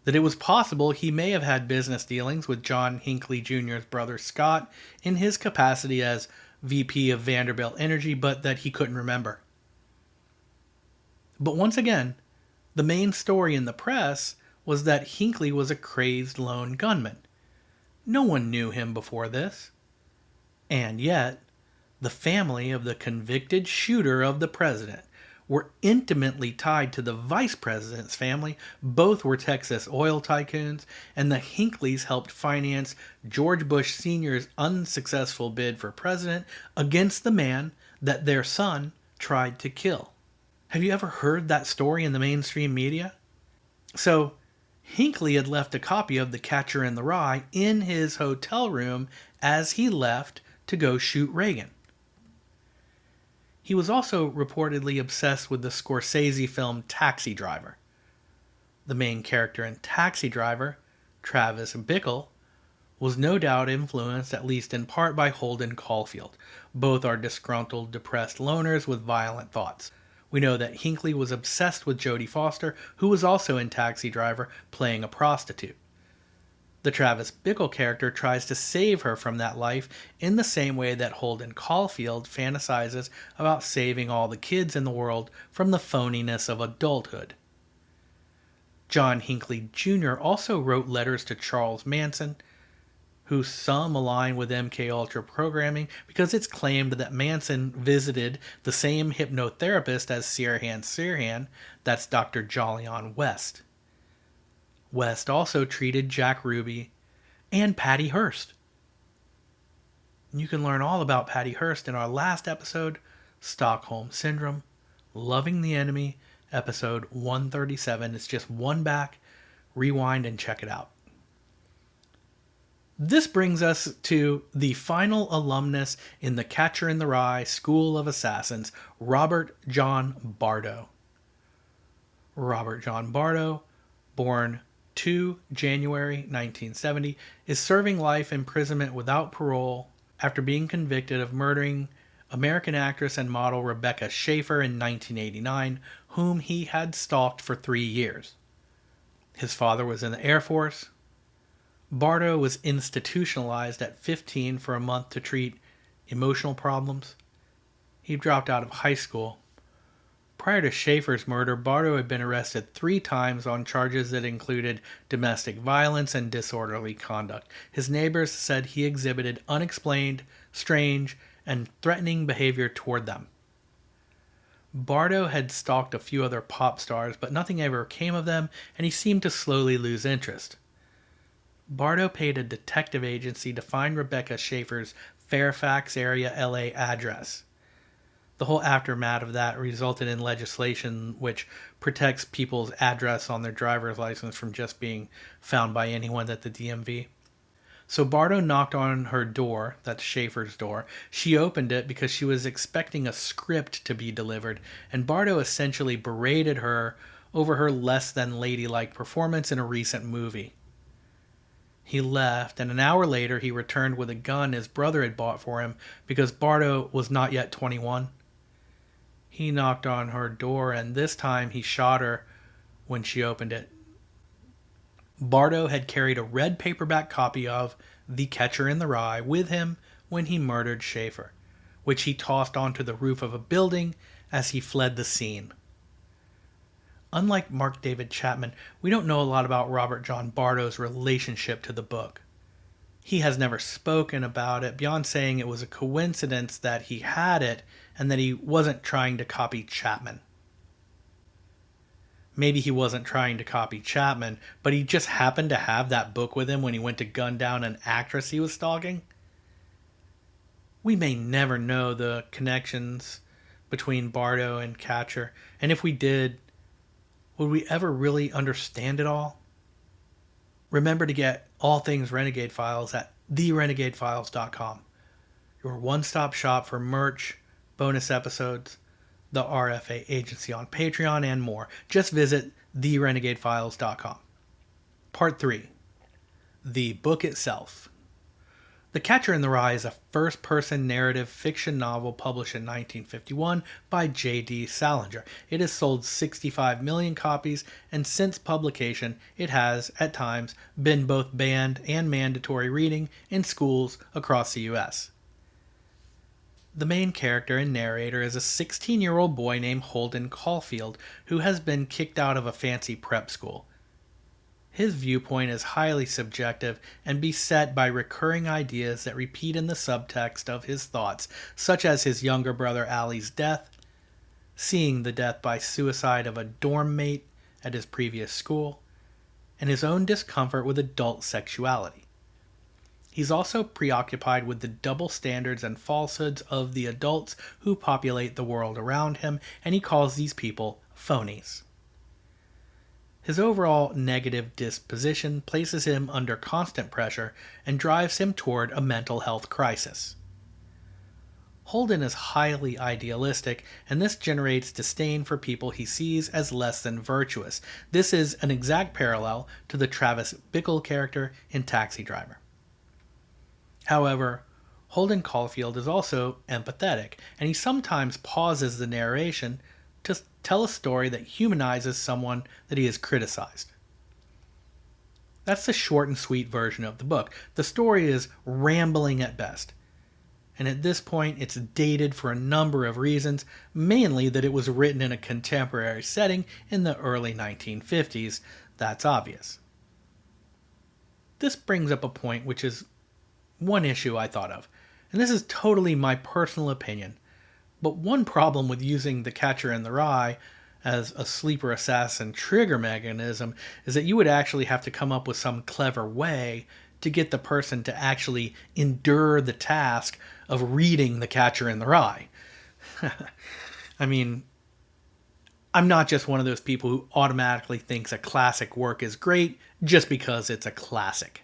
Speaker 1: that it was possible he may have had business dealings with John Hinckley Jr.'s brother Scott in his capacity as VP of Vanderbilt Energy, but that he couldn't remember. But once again, the main story in the press was that Hinckley was a crazed lone gunman. No one knew him before this. And yet, the family of the convicted shooter of the president were intimately tied to the vice president's family. Both were Texas oil tycoons, and the Hinckleys helped finance George Bush Sr.'s unsuccessful bid for president against the man that their son tried to kill. Have you ever heard that story in the mainstream media? So, Hinckley had left a copy of The Catcher in the Rye in his hotel room as he left to go shoot Reagan. He was also reportedly obsessed with the Scorsese film Taxi Driver. The main character in Taxi Driver, Travis Bickle, was no doubt influenced at least in part by Holden Caulfield. Both are disgruntled, depressed loners with violent thoughts. We know that Hinckley was obsessed with Jodie Foster, who was also in Taxi Driver, playing a prostitute. The Travis Bickle character tries to save her from that life in the same way that Holden Caulfield fantasizes about saving all the kids in the world from the phoniness of adulthood. John Hinckley Jr. also wrote letters to Charles Manson, who some align with MKUltra programming because it's claimed that Manson visited the same hypnotherapist as Sirhan, that's Dr. Jolyon West. West also treated Jack Ruby and Patty Hearst. You can learn all about Patty Hearst in our last episode, Stockholm Syndrome, Loving the Enemy, episode 137. It's just one back. Rewind and check it out. This brings us to the final alumnus in the Catcher in the Rye School of Assassins, Robert John Bardo. Robert John Bardo, born 2 January 1970, is serving life imprisonment without parole after being convicted of murdering American actress and model Rebecca Schaeffer in 1989, whom he had stalked for 3 years. His father was in the Air Force. Bardo was institutionalized at 15 for a month to treat emotional problems. He dropped out of high school. Prior to Schaeffer's murder, Bardo had been arrested 3 times on charges that included domestic violence and disorderly conduct. His neighbors said he exhibited unexplained, strange, and threatening behavior toward them. Bardo had stalked a few other pop stars, but nothing ever came of them, and he seemed to slowly lose interest. Bardo paid a detective agency to find Rebecca Schaeffer's Fairfax area, LA address. The whole aftermath of that resulted in legislation which protects people's address on their driver's license from just being found by anyone at the DMV. So Bardo knocked on her door, that's Schaeffer's door. She opened it because she was expecting a script to be delivered, and Bardo essentially berated her over her less than ladylike performance in a recent movie. He left, and an hour later he returned with a gun his brother had bought for him because Bardo was not yet 21. He knocked on her door, and this time he shot her when she opened it. Bardo had carried a red paperback copy of The Catcher in the Rye with him when he murdered Schaeffer, which he tossed onto the roof of a building as he fled the scene. Unlike Mark David Chapman, we don't know a lot about Robert John Bardo's relationship to the book. He has never spoken about it beyond saying it was a coincidence that he had it and that he wasn't trying to copy Chapman. Maybe he wasn't trying to copy Chapman, but he just happened to have that book with him when he went to gun down an actress he was stalking. We may never know the connections between Bardo and Catcher, and if we did, would we ever really understand it all? Remember to get all things Renegade Files at therenegadefiles.com, your one-stop shop for merch, bonus episodes, the RFA agency on Patreon, and more. Just visit therenegadefiles.com. Part 3. The book itself. The Catcher in the Rye is a first-person narrative fiction novel published in 1951 by J.D. Salinger. It has sold 65 million copies, and since publication, it has, at times, been both banned and mandatory reading in schools across the U.S. The main character and narrator is a 16-year-old boy named Holden Caulfield, who has been kicked out of a fancy prep school. His viewpoint is highly subjective and beset by recurring ideas that repeat in the subtext of his thoughts, such as his younger brother Allie's death, seeing the death by suicide of a dorm mate at his previous school, and his own discomfort with adult sexuality. He's also preoccupied with the double standards and falsehoods of the adults who populate the world around him, and he calls these people phonies. His overall negative disposition places him under constant pressure and drives him toward a mental health crisis. Holden is highly idealistic, and this generates disdain for people he sees as less than virtuous. This is an exact parallel to the Travis Bickle character in Taxi Driver. However, Holden Caulfield is also empathetic, and he sometimes pauses the narration to tell a story that humanizes someone that he has criticized. That's the short and sweet version of the book. The story is rambling at best. And at this point, it's dated for a number of reasons, mainly that it was written in a contemporary setting in the early 1950s. That's obvious. This brings up a point which is one issue I thought of, and this is totally my personal opinion. But one problem with using The Catcher in the Rye as a sleeper assassin trigger mechanism is that you would actually have to come up with some clever way to get the person to actually endure the task of reading The Catcher in the Rye. I mean, I'm not just one of those people who automatically thinks a classic work is great just because it's a classic.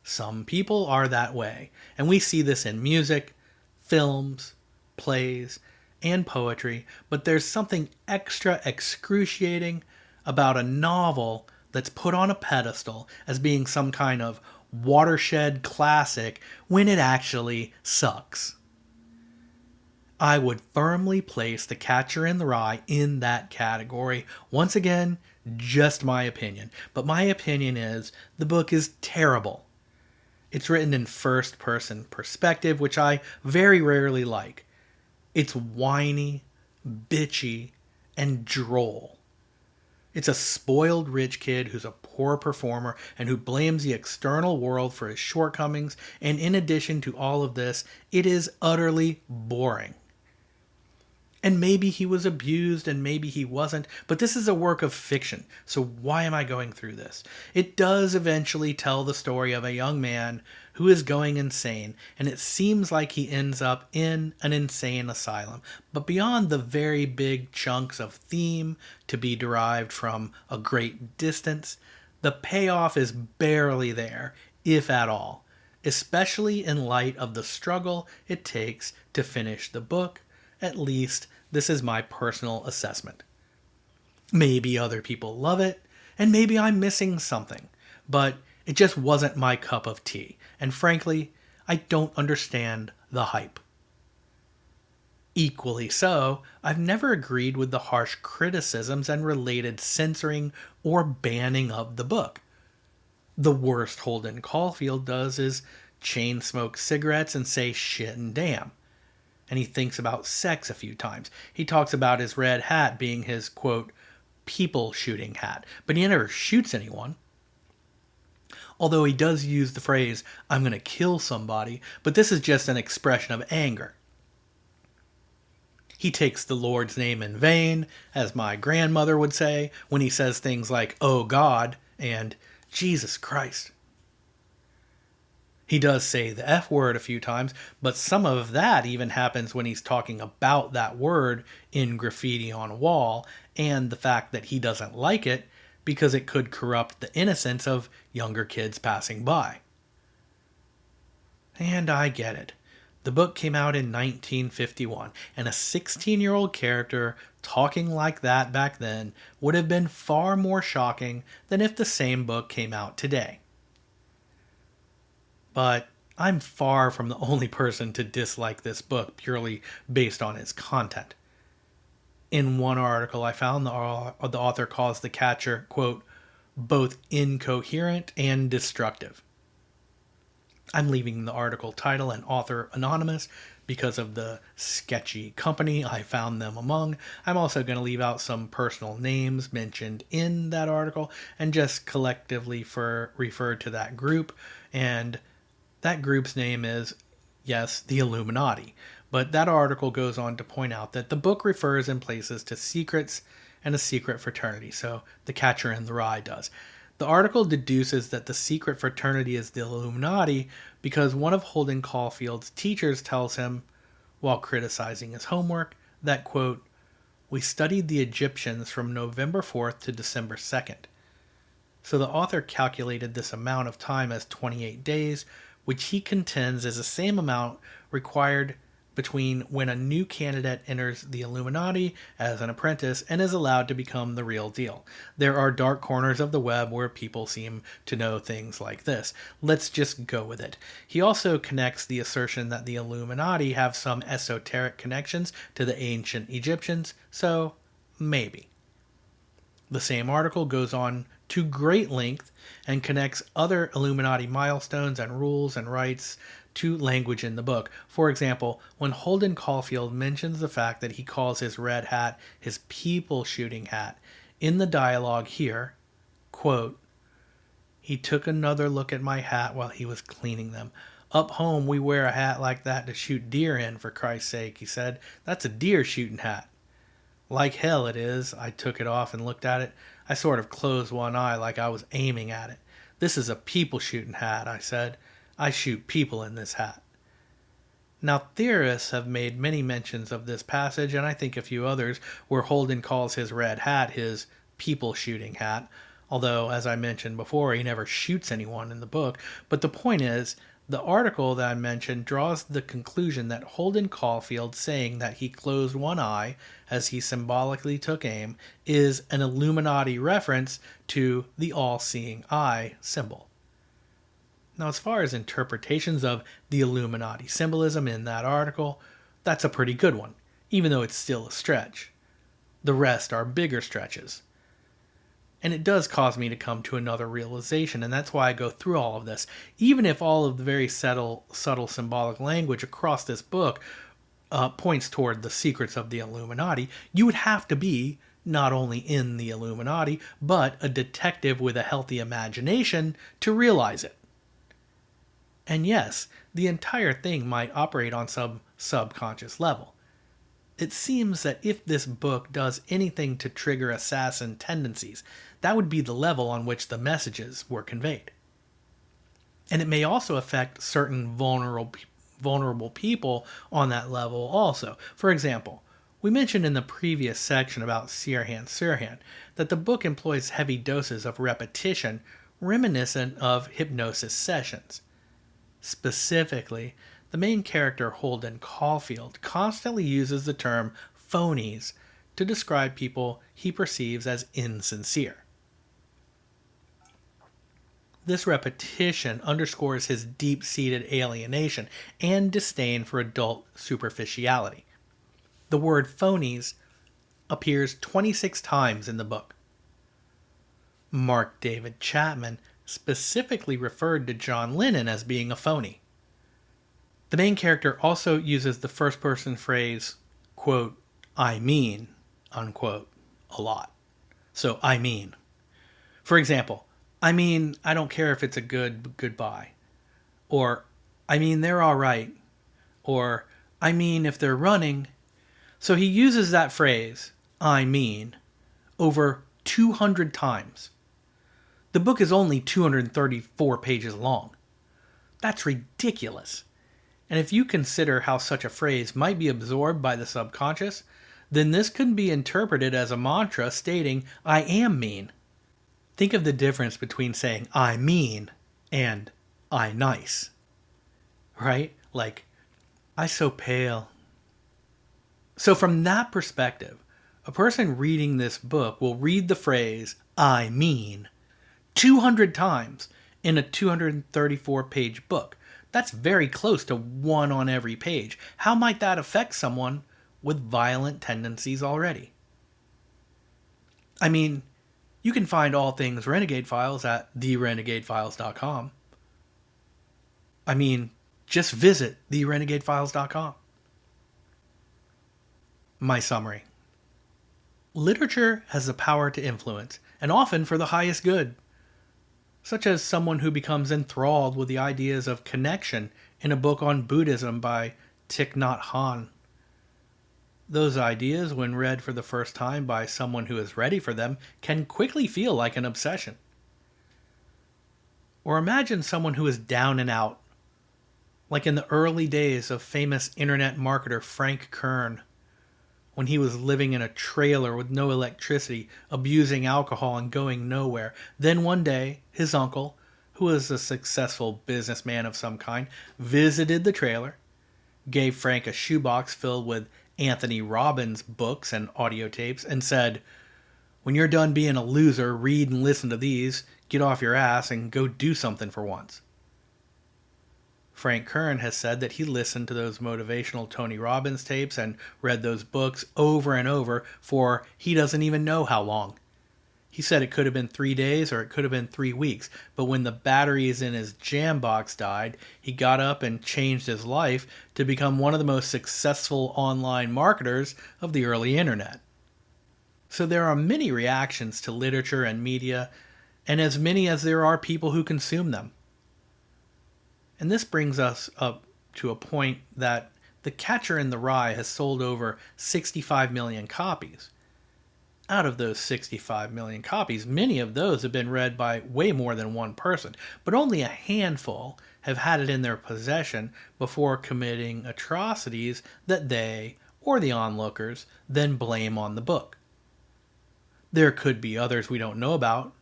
Speaker 1: Some people are that way, and we see this in music, films, plays, and poetry, but there's something extra excruciating about a novel that's put on a pedestal as being some kind of watershed classic when it actually sucks. I would firmly place The Catcher in the Rye in that category. Once again, just my opinion. But my opinion is the book is terrible. It's written in first-person perspective, which I very rarely like. It's whiny, bitchy, and droll. It's a spoiled rich kid who's a poor performer and who blames the external world for his shortcomings, and in addition to all of this, it is utterly boring. And maybe he was abused and maybe he wasn't, but this is a work of fiction, so why am I going through this? It does eventually tell the story of a young man who is going insane, and it seems like he ends up in an insane asylum. But beyond the very big chunks of theme to be derived from a great distance, the payoff is barely there, if at all, especially in light of the struggle it takes to finish the book. At least, this is my personal assessment. Maybe other people love it, and maybe I'm missing something, but it just wasn't my cup of tea, and frankly, I don't understand the hype. Equally so, I've never agreed with the harsh criticisms and related censoring or banning of the book. The worst Holden Caulfield does is chain smoke cigarettes and say shit and damn. And he thinks about sex a few times. He talks about his red hat being his, quote, people shooting hat, but he never shoots anyone. Although he does use the phrase, I'm going to kill somebody, but this is just an expression of anger. He takes the Lord's name in vain, as my grandmother would say, when he says things like, oh God, and Jesus Christ. He does say the F word a few times, but some of that even happens when he's talking about that word in graffiti on a wall, and the fact that he doesn't like it because it could corrupt the innocence of younger kids passing by. And I get it. The book came out in 1951, and a 16-year-old character talking like that back then would have been far more shocking than if the same book came out today. But I'm far from the only person to dislike this book purely based on its content. In one article I found, the author calls The Catcher, quote, both incoherent and destructive. I'm leaving the article title and author anonymous because of the sketchy company I found them among. I'm also going to leave out some personal names mentioned in that article and just collectively refer to that group. And that group's name is, yes, the Illuminati. But that article goes on to point out that the book refers in places to secrets and a secret fraternity. So The Catcher in the Rye does. The article deduces that the secret fraternity is the Illuminati because one of Holden Caulfield's teachers tells him, while criticizing his homework, that, quote, we studied the Egyptians from November 4th to December 2nd. So the author calculated this amount of time as 28 days, which he contends is the same amount required between when a new candidate enters the Illuminati as an apprentice and is allowed to become the real deal. There are dark corners of the web where people seem to know things like this. Let's just go with it. He also connects the assertion that the Illuminati have some esoteric connections to the ancient Egyptians, so Maybe. The same article goes on to great length and connects other Illuminati milestones and rules and rights to language in the book. For example, when Holden Caulfield mentions the fact that he calls his red hat his people shooting hat, in the dialogue here, quote, "He took another look at my hat while he was cleaning them. Up home we wear a hat like that to shoot deer in, for Christ's sake," he said. "That's a deer shooting hat." "Like hell it is." I took it off and looked at it. I sort of closed one eye like I was aiming at it. "This is a people shooting hat," I said. "I shoot people in this hat." Now, theorists have made many mentions of this passage, and I think a few others, where Holden calls his red hat his people shooting hat, although, as I mentioned before, he never shoots anyone in the book. But the point is, the article that I mentioned draws the conclusion that Holden Caulfield saying that he closed one eye as he symbolically took aim is an Illuminati reference to the all-seeing eye symbol. Now, as far as interpretations of the Illuminati symbolism in that article, that's a pretty good one, even though it's still a stretch. The rest are bigger stretches. And it does cause me to come to another realization, and that's why I go through all of this. Even if all of the very subtle symbolic language across this book points toward the secrets of the Illuminati, you would have to be not only in the Illuminati, but a detective with a healthy imagination to realize it. And yes, the entire thing might operate on some subconscious level. It seems that if this book does anything to trigger assassin tendencies, that would be the level on which the messages were conveyed. And it may also affect certain vulnerable people on that level also. For example, we mentioned in the previous section about Sirhan that the book employs heavy doses of repetition reminiscent of hypnosis sessions. Specifically, the main character Holden Caulfield constantly uses the term phonies to describe people he perceives as insincere. This repetition underscores his deep-seated alienation and disdain for adult superficiality. The word phonies appears 26 times in the book. Mark David Chapman specifically referred to John Lennon as being a phony. The main character also uses the first-person phrase, quote, "I mean," unquote, a lot. So, I mean. For example, "I mean, I don't care if it's a goodbye." Or, "I mean, they're all right." Or, "I mean, if they're running." So he uses that phrase, "I mean," over 200 times. The book is only 234 pages long. That's ridiculous. And if you consider how such a phrase might be absorbed by the subconscious, then this could be interpreted as a mantra stating, "I am mean." Think of the difference between saying, "I mean," and "I nice." Right? Like, "I so pale." So from that perspective, a person reading this book will read the phrase, "I mean," 200 times in a 234-page book. That's very close to one on every page. How might that affect someone with violent tendencies already? I mean, you can find all things Renegade Files at therenegadefiles.com. I mean, just visit therenegadefiles.com. My summary. Literature has the power to influence, and often for the highest good, such as someone who becomes enthralled with the ideas of connection in a book on Buddhism by Thich Nhat Hanh. Those ideas, when read for the first time by someone who is ready for them, can quickly feel like an obsession. Or imagine someone who is down and out, like in the early days of famous internet marketer Frank Kern, when he was living in a trailer with no electricity, abusing alcohol and going nowhere. Then one day, his uncle, who was a successful businessman of some kind, visited the trailer, gave Frank a shoebox filled with Anthony Robbins books and audio tapes, and said, "When you're done being a loser, read and listen to these, get off your ass, and go do something for once." Frank Kern has said that he listened to those motivational Tony Robbins tapes and read those books over and over for he doesn't even know how long. He said it could have been 3 days or it could have been 3 weeks, but when the batteries in his jam box died, he got up and changed his life to become one of the most successful online marketers of the early internet. So there are many reactions to literature and media, and as many as there are people who consume them. And this brings us up to a point that The Catcher in the Rye has sold over 65 million copies. Out of those 65 million copies, many of those have been read by way more than one person, but only a handful have had it in their possession before committing atrocities that they, or the onlookers, then blame on the book. There could be others we don't know about.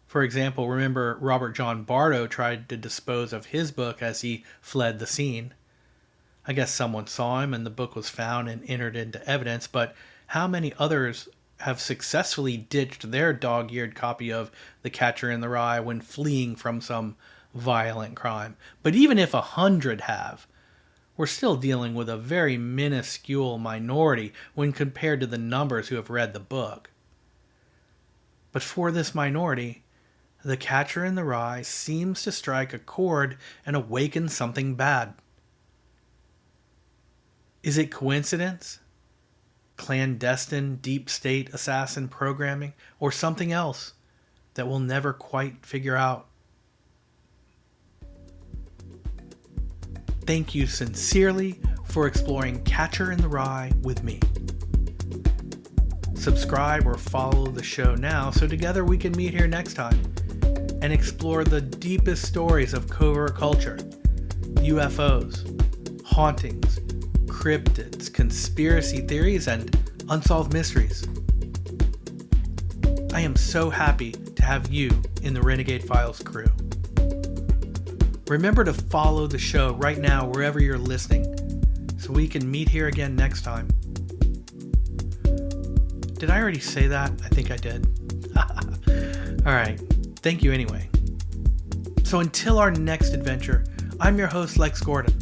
Speaker 1: For example, remember Robert John Bardo tried to dispose of his book as he fled the scene. I guess someone saw him and the book was found and entered into evidence, but how many others have successfully ditched their dog-eared copy of The Catcher in the Rye when fleeing from some violent crime? But even if 100 have, we're still dealing with a very minuscule minority when compared to the numbers who have read the book. But for this minority, The Catcher in the Rye seems to strike a chord and awaken something bad. Is it coincidence? Clandestine deep state assassin programming? Or something else that we'll never quite figure out? Thank you sincerely for exploring Catcher in the Rye with me. Subscribe or follow the show now so together we can meet here next time and explore the deepest stories of covert culture, UFOs, hauntings, cryptids, conspiracy theories, and unsolved mysteries. I am so happy to have you in the Renegade Files crew. Remember to follow the show right now wherever you're listening so we can meet here again next time. Did I already say that? I think I did. Alright, thank you anyway. So until our next adventure, I'm your host Lex Gordon.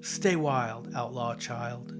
Speaker 1: Stay wild, outlaw child.